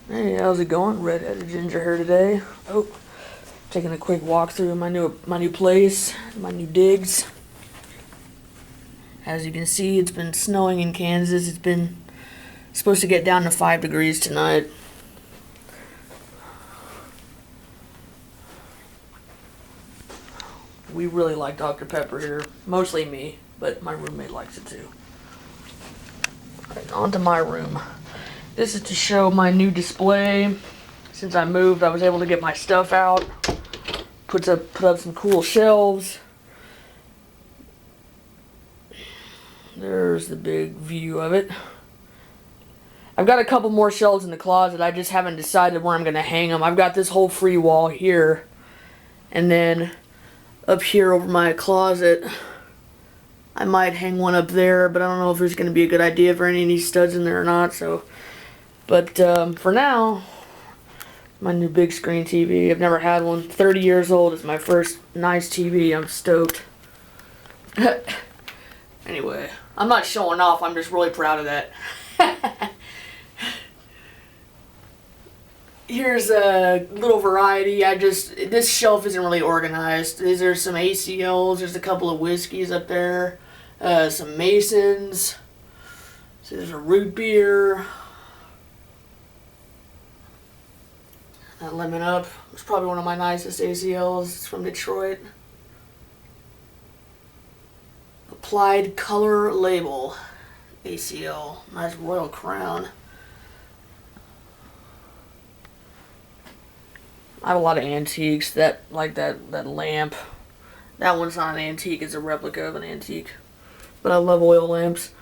Hey, how's it going? Redheaded Ginger here today. Oh, taking a quick walk through my new place, my new digs. As you can see, it's been snowing in Kansas. It's been supposed to get down to 5 degrees tonight. We really like Dr. Pepper here. Mostly me, but my roommate likes it too. Alright, on to my room. This is to show my new display. Since I moved, I was able to get my stuff out. Put up some cool shelves. There's the big view of it. I've got a couple more shelves in the closet. I just haven't decided where I'm going to hang them. I've got this whole free wall here. And then up here over my closet, I might hang one up there, but I don't know if there's going to be a good idea for any of these studs in there or not. But for now, my new big screen TV. I've never had one. 30 years old. It's my first nice TV. I'm stoked. Anyway, I'm not showing off. I'm just really proud of that. Here's a little variety. This shelf isn't really organized. There's some ACLs. There's a couple of whiskeys up there. Some Masons. So there's a root beer. That Lemon Up. It's probably one of my nicest ACLs. It's from Detroit. Applied Color Label ACL. Nice Royal Crown. I have a lot of antiques. That lamp. That one's not an antique. It's a replica of an antique. But I love oil lamps.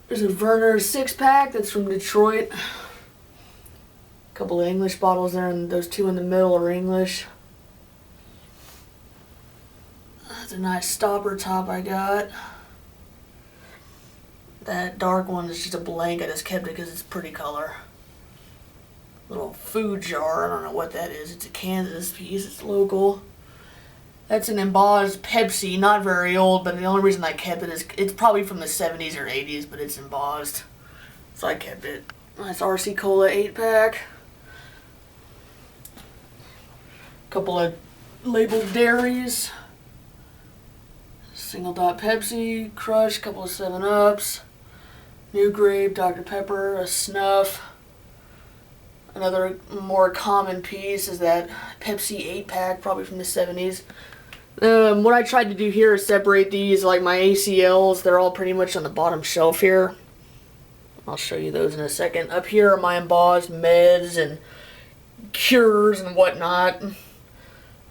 There's a Werner 6-pack that's from Detroit. A couple of English bottles there, and those two in the middle are English. That's a nice stopper top I got. That dark one is just a blank. I just kept it because it's a pretty color. Little food jar. I don't know what that is. It's a Kansas piece. It's local. That's an embossed Pepsi. Not very old, but the only reason I kept it is it's probably from the 70s or 80s, but it's embossed. So I kept it. Nice RC Cola 8-pack. Couple of labeled dairies. Single Dot Pepsi, Crush, couple of 7-Ups, New Grape, Dr. Pepper, a Snuff. Another more common piece is that Pepsi 8-pack, probably from the 70s. What I tried to do here is separate these, like my ACLs, they're all pretty much on the bottom shelf here. I'll show you those in a second. Up here are my embossed meds and cures and whatnot.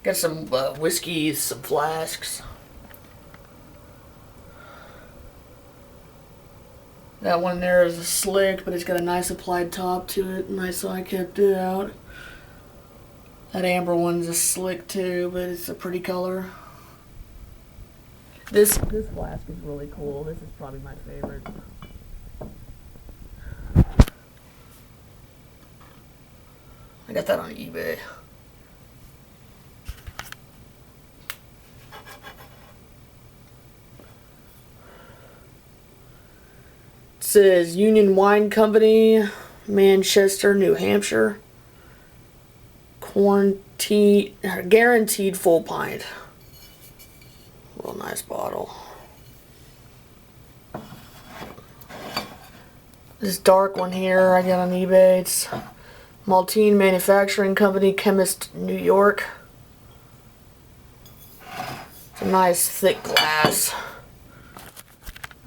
Got some whiskeys, some flasks. That one there is a slick, but it's got a nice applied top to it. Nice, so I kept it out. That amber one's a slick too, but it's a pretty color. This flask is really cool. This is probably my favorite. I got that on eBay. It says Union Wine Company, Manchester, New Hampshire. Guaranteed full pint. Real nice bottle. This dark one here I got on eBay. It's Maltine Manufacturing Company, Chemist, New York. It's a nice thick glass.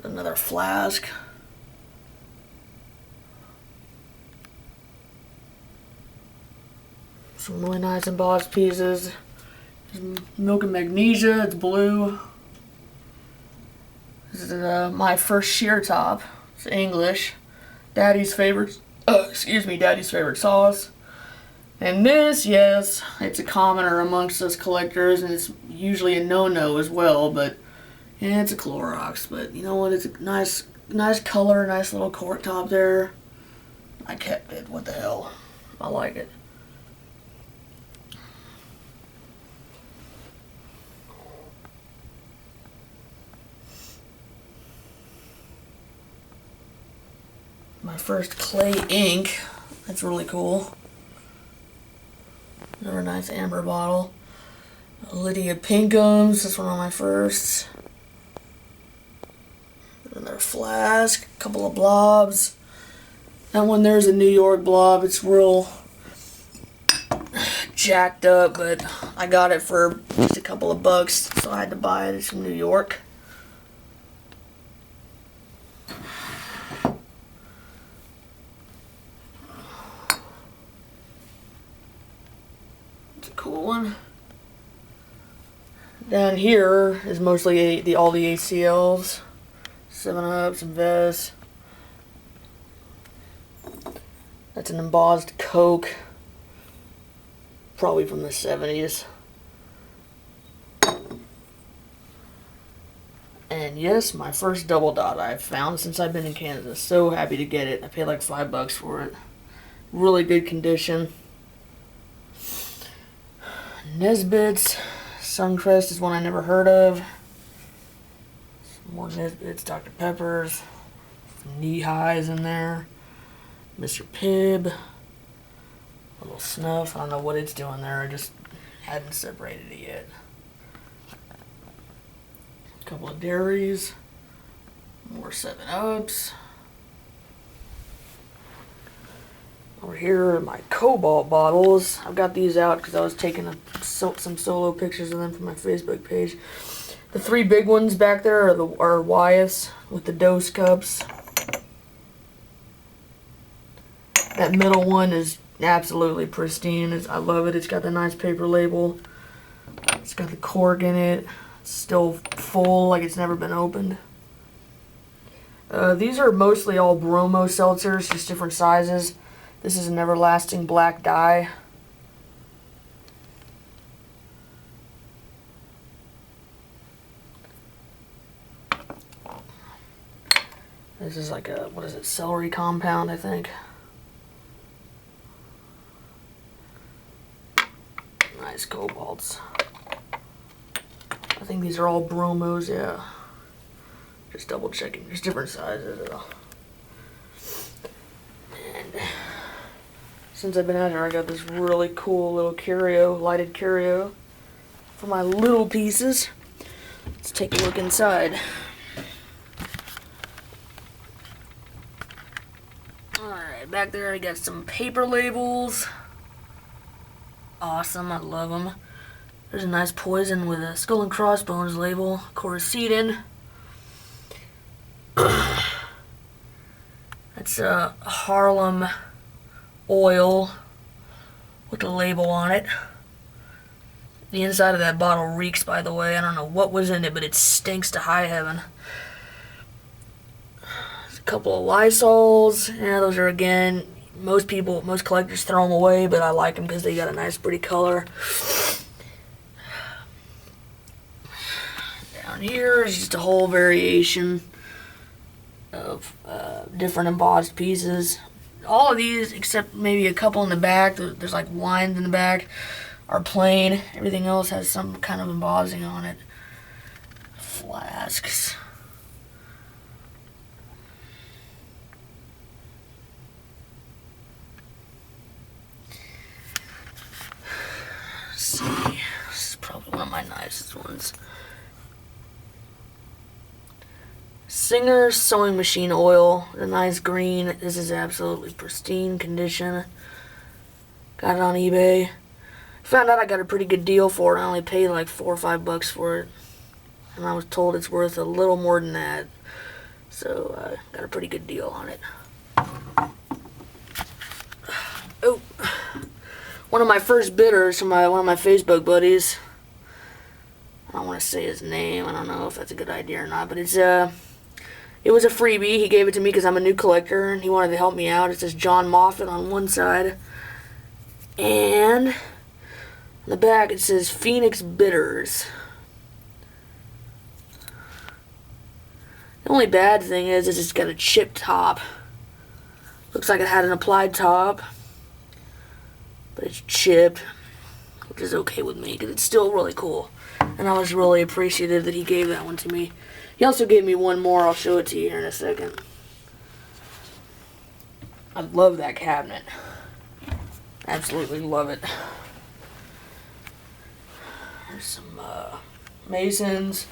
Another flask. Some really nice embossed pieces. There's Milk and Magnesia, it's blue. This is my first sheer top. It's English. Daddy's favorite sauce. And this, yes, it's a commoner amongst us collectors, and it's usually a no-no as well, but yeah, it's a Clorox. But you know what, it's a nice color, nice little cork top there. I kept it, what the hell. I like it. My first clay ink. That's really cool. Another nice amber bottle. Lydia Pinkham's. That's one of my firsts. Another flask. A couple of blobs. That one there's a New York blob. It's real jacked up, but I got it for just a couple of bucks, so I had to buy it. It's from New York. It's a cool one. Down here is mostly all the ACLs, 7-Ups and Vess. That's an embossed Coke, probably from the 70s. And yes, my first Double Dot I've found since I've been in Kansas. So happy to get it. I paid like $5 for it. Really good condition. Nesbitt's Suncrest is one I never heard of. Some more Nesbitt's, Dr. Pepper's, knee highs in there. Mr. Pibb, a little Snuff. I don't know what it's doing there. I just hadn't separated it yet. A couple of dairies, more 7-Ups. Over here are my Cobalt bottles. I've got these out because I was taking some solo pictures of them for my Facebook page. The 3 big ones back there are Wyeth's with the dose cups. That middle one is absolutely pristine. I love it. It's got the nice paper label. It's got the cork in it. It's still full, like it's never been opened. These are mostly all Bromo seltzers, just different sizes. This is an Everlasting Black Dye. This is like a, what is it, celery compound, I think. Nice Cobalts. I think these are all Bromos, yeah. Just double checking. There's different sizes though. And since I've been out here, I got this really cool little curio, lighted curio for my little pieces. Let's take a look inside. Alright, back there I got some paper labels. Awesome, I love them. There's a nice Poison with a Skull and Crossbones label, Coricidin. That's a Harlem oil with a label on it. The inside of that bottle reeks, by the way. I don't know what was in it, but it stinks to high heaven. There's a couple of Lysols. Yeah, those are, again, most collectors throw them away, but I like them because they got a nice pretty color. Down here is just a whole variation of different embossed pieces. All of these, except maybe a couple in the back, there's like wines in the back, are plain. Everything else has some kind of embossing on it. Flasks. Let's see. This is probably one of my nicest ones. Singer Sewing Machine Oil, the nice green. This is absolutely pristine condition. Got it on eBay. Found out I got a pretty good deal for it. I only paid like $4 or $5 for it, and I was told it's worth a little more than that. So got a pretty good deal on it. Oh, one of my first bidders from one of my Facebook buddies. I don't want to say his name. I don't know if that's a good idea or not, but it was a freebie. He gave it to me because I'm a new collector, and he wanted to help me out. It says John Moffat on one side. And on the back it says Phoenix Bitters. The only bad thing is it's got a chipped top. Looks like it had an applied top, but it's chipped, which is okay with me because it's still really cool. And I was really appreciative that he gave that one to me. He also gave me one more. I'll show it to you here in a second. I love that cabinet. Absolutely love it. There's some Masons.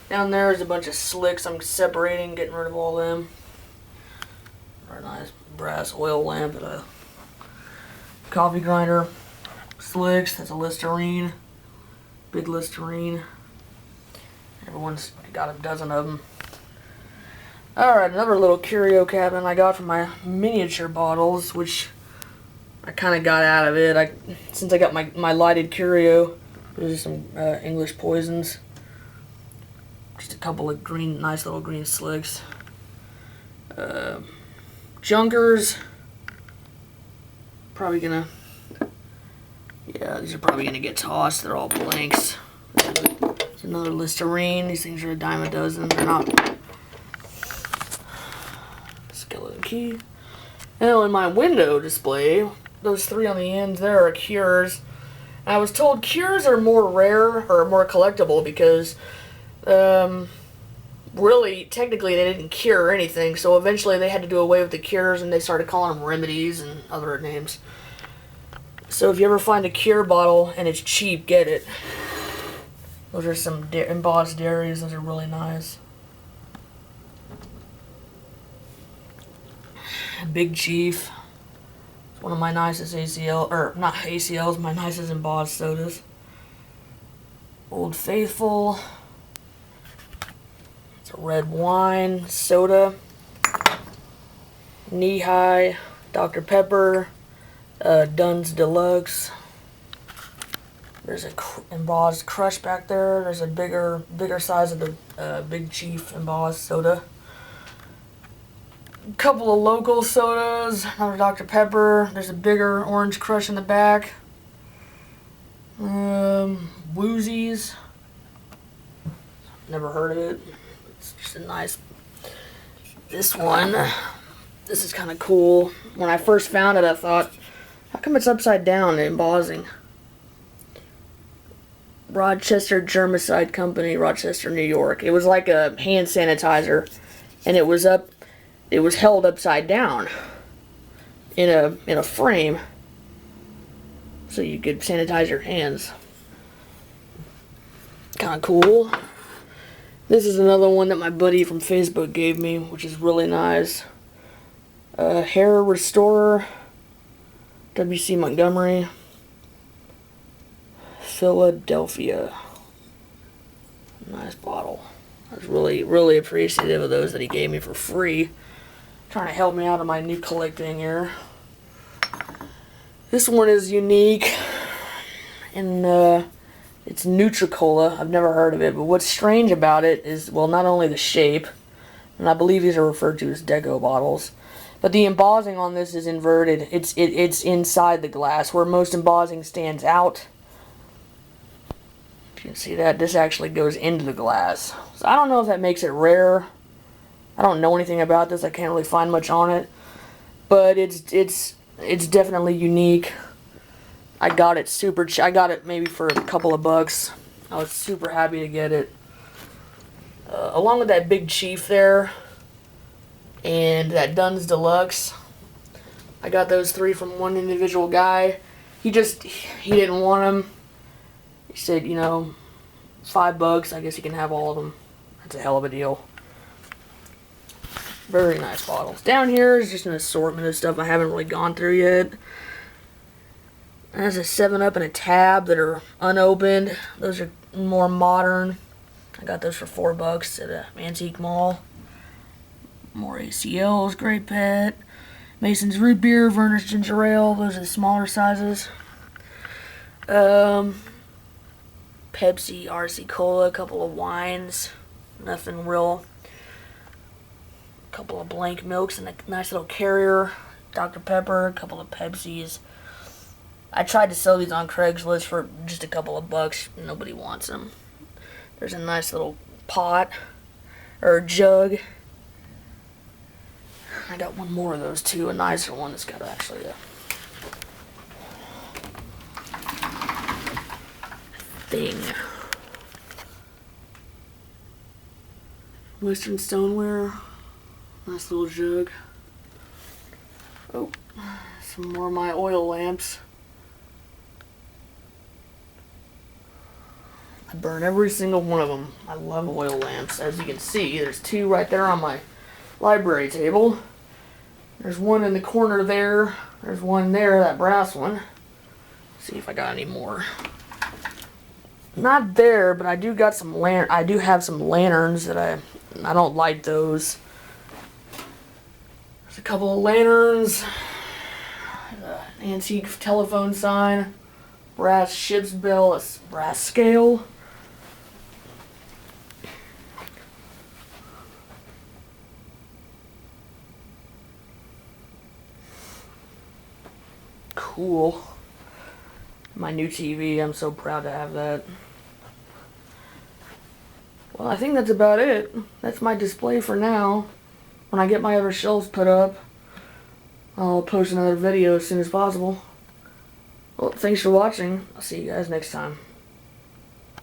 Down there is a bunch of slicks I'm separating, getting rid of all them. Very nice brass oil lamp and a coffee grinder. Slicks, that's a Listerine. Big Listerine. Everyone's got a dozen of them. Alright, another little curio cabinet I got from my miniature bottles, which I kind of got out of it. Since I got my lighted curio, there's some English poisons. Just a couple of green, nice little green slicks. Junkers. Probably gonna, yeah, these are probably gonna get tossed. They're all blanks. There's another Listerine. These things are a dime a dozen. They're not. Skeleton key. Now in my window display, those three on the ends there are cures. I was told cures are more rare or more collectible because, really, technically they didn't cure anything, so eventually they had to do away with the cures and they started calling them remedies and other names. So if you ever find a cure bottle and it's cheap, get it. Those are some embossed dairies. Those are really nice. Big Chief. It's one of my nicest ACL, or not ACLs, my nicest embossed sodas. Old Faithful. It's a red wine soda. Knee High. Dr. Pepper. Dunn's Deluxe. There's a embossed Crush back there. There's a bigger size of the Big Chief embossed soda. A couple of local sodas. Another Dr. Pepper. There's a bigger Orange Crush in the back. Woozies. Never heard of it. It's just a nice. This one. This is kind of cool. When I first found it, I thought, how come it's upside down and embossing? Rochester Germicide Company, Rochester, New York. It was like a hand sanitizer, and it was held upside down in a frame, so you could sanitize your hands. Kind of cool. This is another one that my buddy from Facebook gave me, which is really nice. Hair Restorer, W.C. Montgomery, Philadelphia. Nice bottle. I was really appreciative of those that he gave me for free. Trying to help me out on my new collecting here. This one is unique, and it's Nutricola. I've never heard of it, but what's strange about it is, well, not only the shape, and I believe these are referred to as deco bottles, but the embossing on this is inverted. It's inside the glass, where most embossing stands out. If you can see that, this actually goes into the glass. So I don't know if that makes it rare. I don't know anything about this. I can't really find much on it, but it's definitely unique. I got it super cheap. I got it maybe for a couple of bucks. I was super happy to get it. Along with that Big Chief there, and that Dunn's Deluxe. I got those three from one individual guy. He didn't want them. He said, $5. I guess you can have all of them. That's a hell of a deal. Very nice bottles. Down here is just an assortment of stuff I haven't really gone through yet. There's a 7-Up and a Tab that are unopened. Those are more modern. I got those for $4 at a antique mall. More ACLs, Great Pet, Mason's Root Beer, Verner's Ginger Ale. Those are the smaller sizes. Pepsi, RC Cola, a couple of wines. Nothing real. A couple of blank milks and a nice little carrier. Dr. Pepper, a couple of Pepsis. I tried to sell these on Craigslist for just a couple of bucks. Nobody wants them. There's a nice little pot or jug. I got one more of those too, a nicer one that's got actually a thing. Western Stoneware. Nice little jug. Oh, some more of my oil lamps. I burn every single one of them. I love oil lamps. As you can see, there's 2 right there on my library table. There's one in the corner there. There's one there, that brass one. Let's see if I got any more. Not there, but I do got some I do have some lanterns that I don't light those. There's a couple of lanterns. Antique telephone sign. Brass ship's bell. A brass scale. Cool. My new TV, I'm so proud to have that. Well, I think that's about it. That's my display for now. When I get my other shelves put up, I'll post another video as soon as possible. Well, thanks for watching. I'll see you guys next time.